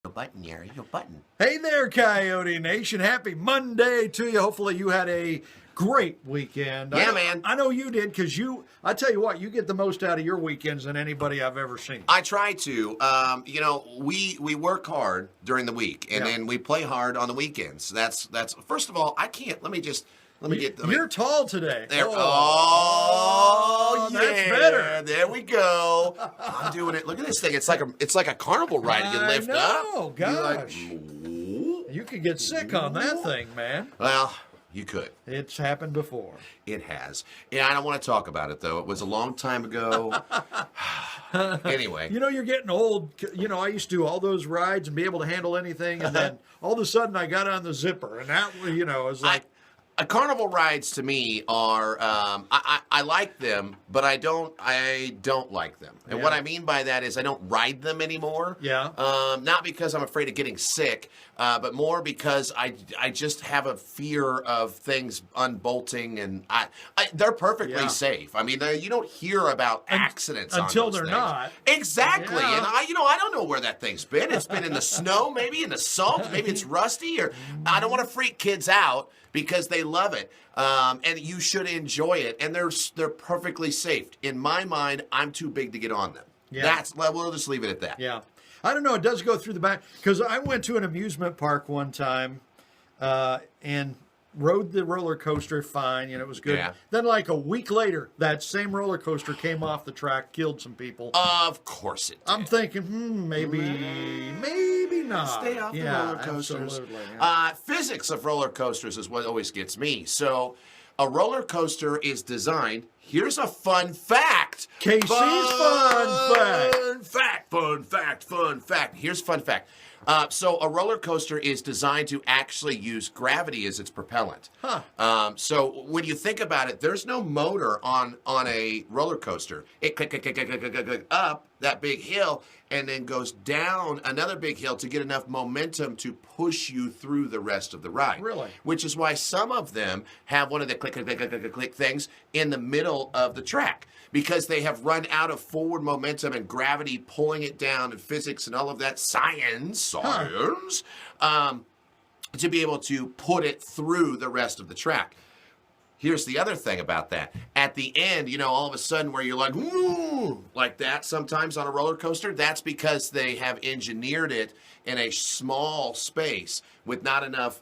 Your button, Yari, your button. Hey there, Coyote Nation. Happy Monday to you. Hopefully you had a great weekend. Yeah, man. I know you did because I tell you what, you get the most out of your weekends than anybody I've ever seen. I try to. We work hard during the week, and then we play hard on the weekends. That's first of all, I can't. Let me get. You're tall today. There. Oh, yeah. that's better. There we go. I'm doing it. Look at this thing. It's like a carnival ride. You lift up. Oh gosh. You could get sick on that thing, man. Well, you could. It's happened before. It has. Yeah, I don't want to talk about it, though. It was a long time ago. Anyway. You know, you're getting old. You know, I used to do all those rides and be able to handle anything, and then all of a sudden I got on the zipper, and that, you know, was like... Carnival rides to me are I like them, but I don't like them. And what I mean by that is I don't ride them anymore. Yeah. Not because I'm afraid of getting sick, but more because I just have a fear of things unbolting, and they're perfectly safe. I mean, you don't hear about accidents until they're things. Not. Exactly. Yeah. And I don't know where that thing's been. It's been in the snow, maybe in the salt, maybe it's rusty, or I don't want to freak kids out because they love it, and you should enjoy it, and they're perfectly safe. In my mind, I'm too big to get on them. Yeah. We'll just leave it at that. Yeah. I don't know. It does go through the back, because I went to an amusement park one time and rode the roller coaster fine, and it was good. Yeah. Then like a week later, that same roller coaster came off the track, killed some people. Of course it did. I'm thinking, maybe not. Stay off the roller coasters. Absolutely, yeah. Physics of roller coasters is what always gets me. So a roller coaster is designed. Here's a fun fact. Casey's fun fact. Here's fun fact. So a roller coaster is designed to actually use gravity as its propellant. Huh. So when you think about it, there's no motor on a roller coaster. It click up that big hill and then goes down another big hill to get enough momentum to push you through the rest of the ride. Really? Which is why some of them have one of the click things in the middle of the track, because they have run out of forward momentum and gravity pulling it down, and physics and all of that science, to be able to put it through the rest of the track. Here's the other thing about that. At the end, all of a sudden where you're like, woo, like that sometimes on a roller coaster, that's because they have engineered it in a small space with not enough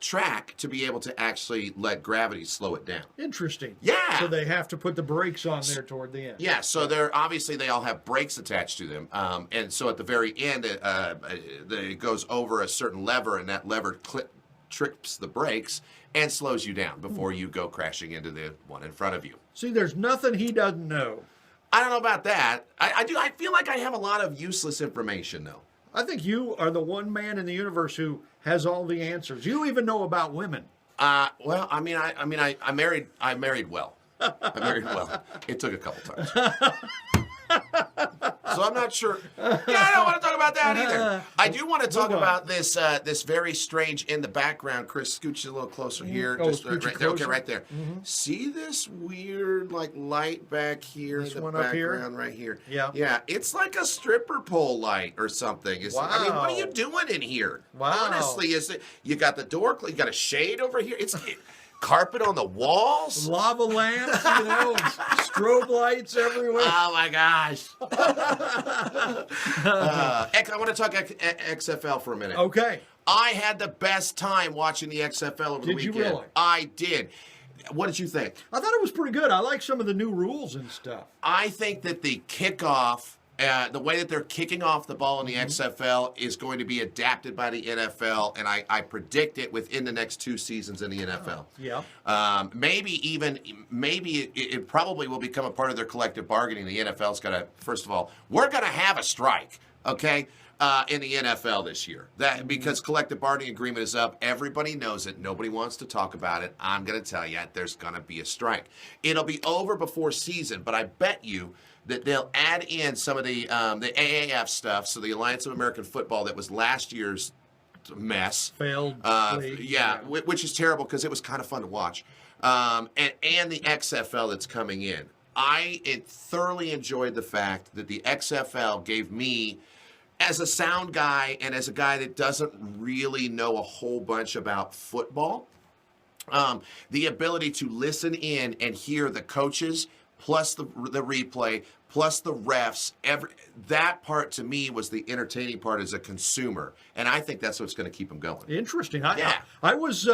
track to be able to actually let gravity slow it down. Interesting. Yeah. So they have to put the brakes on there toward the end. Yeah, so they're obviously they all have brakes attached to them. And so at the very end, it goes over a certain lever, and that lever trips the brakes and slows you down before you go crashing into the one in front of you. See, there's nothing he doesn't know. I don't know about that. I feel like I have a lot of useless information, though. I think you are the one man in the universe who has all the answers. You even know about women. Well, I married well. I married well. It took a couple times. So I'm not sure. Yeah, I don't want to talk about that either. I do want to talk about this very strange in the background. Chris, scooch a little closer here. Oh, Just right closer. there. Okay, right there. Mm-hmm. See this weird light back here? This in the one up here? background right here. Yeah. Yeah, it's like a stripper pole light or something. Wow. I mean, what are you doing in here? Wow. Honestly, you got the door, you got a shade over here. Carpet on the walls? Lava lamps, strobe lights everywhere. Oh my gosh. I want to talk XFL for a minute. Okay. I had the best time watching the XFL over the weekend. Did you really? I did. What did you think? I thought it was pretty good. I like some of the new rules and stuff. I think that the kickoff, the way that they're kicking off the ball in the XFL is going to be adapted by the NFL, and I predict it within the next 2 seasons in the NFL. Maybe it probably will become a part of their collective bargaining. The NFL's got to, first of all, we're going to have a strike, okay, in the NFL this year. Because collective bargaining agreement is up. Everybody knows it. Nobody wants to talk about it. I'm going to tell you, there's going to be a strike. It'll be over before season, but I bet you that they'll add in some of the AAF stuff, so the Alliance of American Football that was last year's mess. Failed. Which is terrible because it was kind of fun to watch. And the XFL that's coming in. I thoroughly enjoyed the fact that the XFL gave me as a sound guy and as a guy that doesn't really know a whole bunch about football, the ability to listen in and hear the coaches plus the replay plus the refs, that part to me was the entertaining part as a consumer, and I think that's what's going to keep them going. Interesting. I was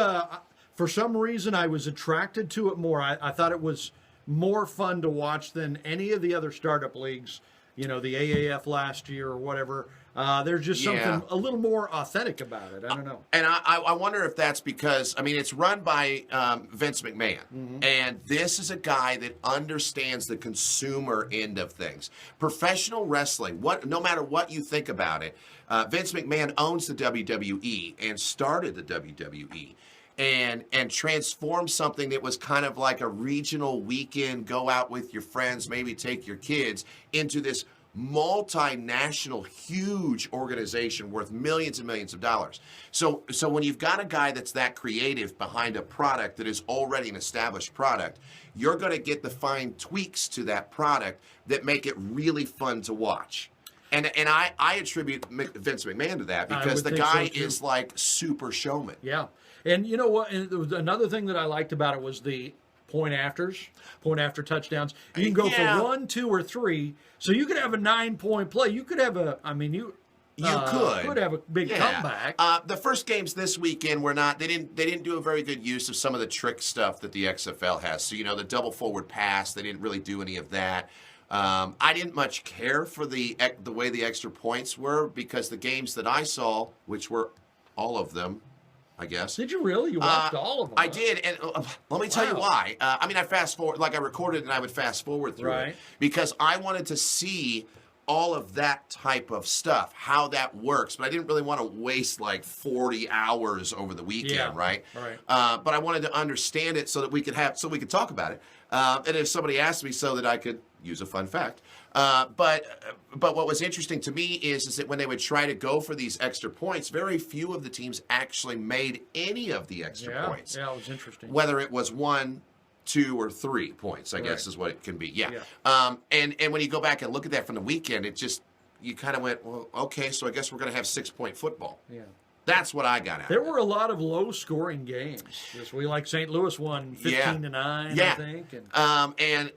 for some reason I was attracted to it more. I thought it was more fun to watch than any of the other startup leagues. The AAF last year or whatever. There's just something a little more authentic about it. I don't know. And I wonder if that's because, it's run by Vince McMahon. Mm-hmm. And this is a guy that understands the consumer end of things. Professional wrestling, no matter what you think about it, Vince McMahon owns the WWE and started the WWE. And transform something that was kind of like a regional weekend, go out with your friends, maybe take your kids, into this multinational, huge organization worth millions and millions of dollars. So when you've got a guy that's that creative behind a product that is already an established product, you're going to get the fine tweaks to that product that make it really fun to watch. And I attribute Vince McMahon to that because the guy is like super showman. Yeah. And you know what? Another thing that I liked about it was the point after touchdowns. You can go for 1, 2, or 3. So you could have a 9-point play. You could have you could have a big comeback. The first games this weekend were not. They didn't do a very good use of some of the trick stuff that the XFL has. So the double forward pass. They didn't really do any of that. I didn't much care for the way the extra points were because the games that I saw, which were all of them, I guess. Did you really? You watched all of them? I did, and let me tell you why. I fast forward, like I recorded, and I would fast forward through it because I wanted to see all of that type of stuff, how that works. But I didn't really want to waste like 40 hours over the weekend, right? But I wanted to understand it so that we could talk about it. And if somebody asked me, so that I could use a fun fact. But what was interesting to me is that when they would try to go for these extra points, very few of the teams actually made any of the extra points. Yeah, it was interesting. Whether it was 1, 2, or 3 points, I guess is what it can be. And when you go back and look at that from the weekend, you kind of went, well, okay, so I guess we're going to have 6-point football. Yeah. That's what I got out There of it. were a lot of low-scoring games. St. Louis won 15-9, I think.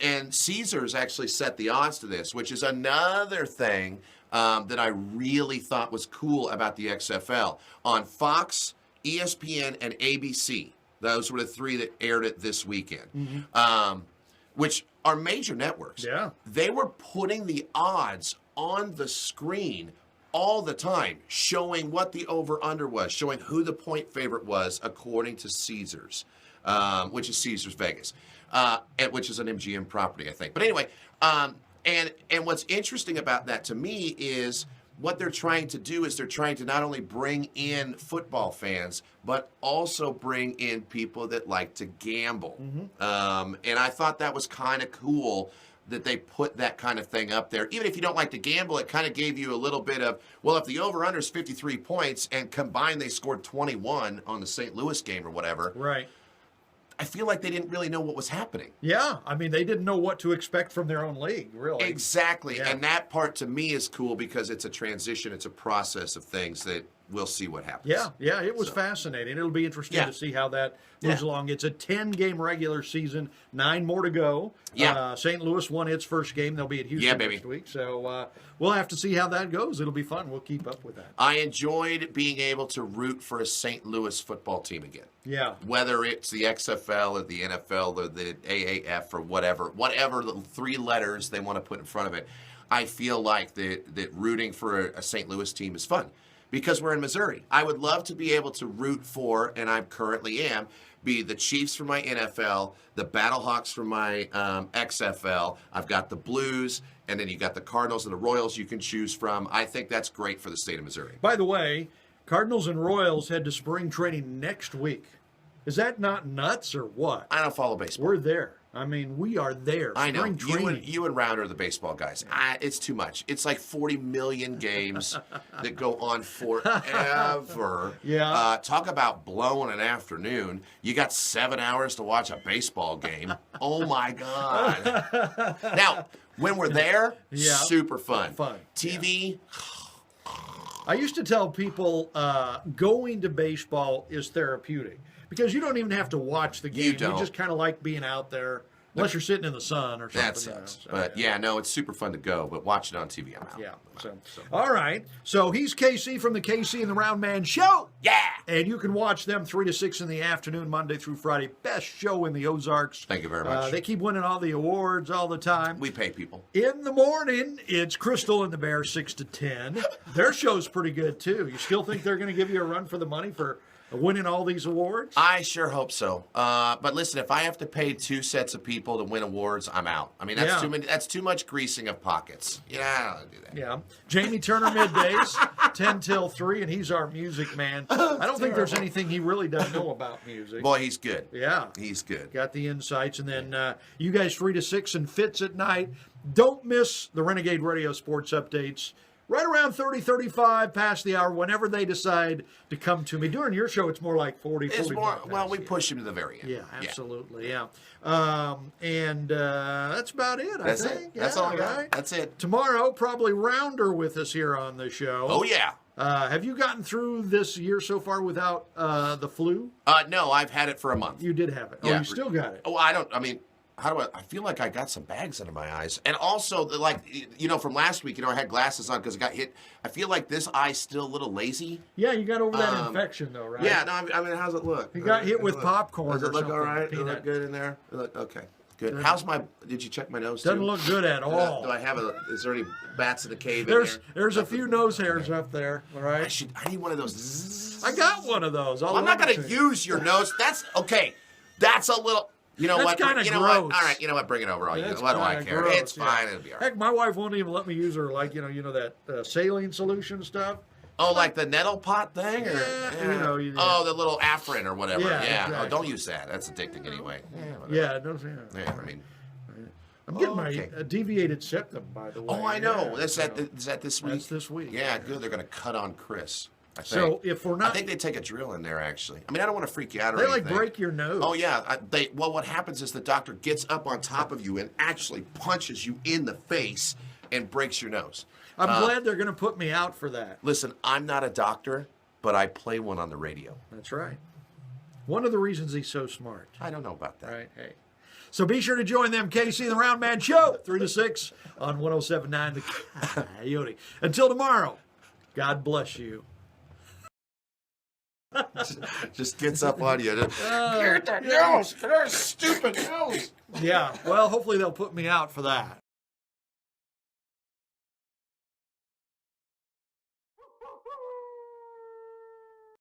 And Caesars actually set the odds to this, which is another thing that I really thought was cool about the XFL. On Fox, ESPN, and ABC, those were the 3 that aired it this weekend, which are major networks. Yeah. They were putting the odds on the screen all the time, showing what the over-under was, showing who the point favorite was according to Caesars, which is Caesars Vegas, which is an MGM property, I think. But anyway, and what's interesting about that to me is what they're trying to do is they're trying to not only bring in football fans, but also bring in people that like to gamble. And I thought that was kind of cool that they put that kind of thing up there. Even if you don't like to gamble, it kind of gave you a little bit of, well, if the over-under is 53 points and combined they scored 21 on the St. Louis game or whatever. Right. I feel like they didn't really know what was happening. Yeah. They didn't know what to expect from their own league, really. Exactly. Yeah. And that part to me is cool because it's a transition. It's a process of things that we'll see what happens. Yeah. It was fascinating. It'll be interesting to see how that moves along. It's a 10-game regular season, 9 more to go. St. Louis won its first game. They'll be at Houston next week. So we'll have to see how that goes. It'll be fun. We'll keep up with that. I enjoyed being able to root for a St. Louis football team again. Yeah. Whether it's the XFL or the NFL or the AAF or whatever the 3 letters they want to put in front of it, I feel like that rooting for a St. Louis team is fun. Because we're in Missouri. I would love to be able to root for, and I currently am, be the Chiefs for my NFL, the Battlehawks for my XFL. I've got the Blues, and then you got the Cardinals and the Royals you can choose from. I think that's great for the state of Missouri. By the way, Cardinals and Royals head to spring training next week. Is that not nuts or what? I don't follow baseball. We're there. We are there. I know. Spring training. You and Rounder are the baseball guys. It's too much. It's like 40 million games that go on forever. Talk about blowing an afternoon. You got 7 hours to watch a baseball game. Oh, my God. Now, when we're there, super fun. TV, I used to tell people going to baseball is therapeutic because you don't even have to watch the game. You don't. just kind of like being out there, unless you're sitting in the sun or something. That sucks. But yeah, no, it's super fun to go. But watch it on TV. I'm out. Yeah. All right. So he's KC from the KC and The Roundman Show. Yeah. And you can watch them 3 to 6 in the afternoon, Monday through Friday. Best show in the Ozarks. Thank you very much. They keep winning all the awards all the time. We pay people. In the morning, it's Crystal and the Bear 6 to 10. Their show's pretty good, too. You still think they're going to give you a run for the money for winning all these awards? I sure hope so. But listen, if I have to pay 2 sets of people to win awards, I'm out. I mean, that's too many. That's too much greasing of pockets. Yeah, I don't want to do that. Yeah. Jamie Turner middays, 10 till 3, and he's our music man. I don't think there's anything he really doesn't know about music. Boy, he's good. Yeah. He's good. Got the insights. And then you guys 3 to 6 and Fitz at night. Don't miss the Renegade Radio Sports Updates. Right around 30-35 past the hour, whenever they decide to come to me. During your show, it's more like 40, It's 45 more, past, well, we push him to the very end. Yeah, absolutely, yeah. And that's about it, That's I think. it. That's Yeah, all I got. right? That's it. Tomorrow, probably Rounder with us here on the show. Oh, yeah. Have you gotten through this year so far without the flu? No, I've had it for a month. You did have it. Oh, Yeah. you still got it. Oh, I mean, how do I feel like I got some bags under my eyes. And also, like, from last week, I had glasses on because I got hit. I feel like this eye's still a little lazy. Yeah, you got over that infection, though, right? Yeah, no, I mean, how's it look? You got hit with popcorn Does it or look something, all right? Does it peanut. look good in there? Okay, good. Did you check my nose, Doesn't too? look good at all. Do I have is there any bats in the cave There's in there? there's a few nose hairs up there, all right? I need one of those. I got one of those. I'm not going to use your nose. That's okay. That's a little. You know That's what? kinda You know what? All gross. right. You know what? Bring it over. What That's do I kinda care? gross, It's fine. yeah. It'll be all right. Heck, my wife won't even let me use her, like, that saline solution stuff. Oh, like the nettle pot thing? Or, Yeah. the little Afrin or whatever. Yeah, Yeah. exactly. Oh, don't use that. That's addicting anyway. Yeah, no, Yeah, I mean. I'm getting okay. my deviated septum, by the way. Oh, I know. Yeah, Is that this week? That's this week. Yeah, good. They're going to cut on Chris. I think. So if we're not, I think they take a drill in there. Actually, I mean, I don't want to freak you out or they anything. like break your nose. Oh yeah, well, what happens is the doctor gets up on top of you and actually punches you in the face and breaks your nose. I'm glad they're going to put me out for that. Listen, I'm not a doctor, but I play one on the radio. That's right. One of the reasons he's so smart. I don't know about that. Right. Hey. So be sure to join them, KC and the Roundman Show, 3 to 6 on 107.9 The Coyote. Until tomorrow, God bless you. Just gets up on you. Get that nose! Get that stupid nose! Yeah, well, hopefully they'll put me out for that.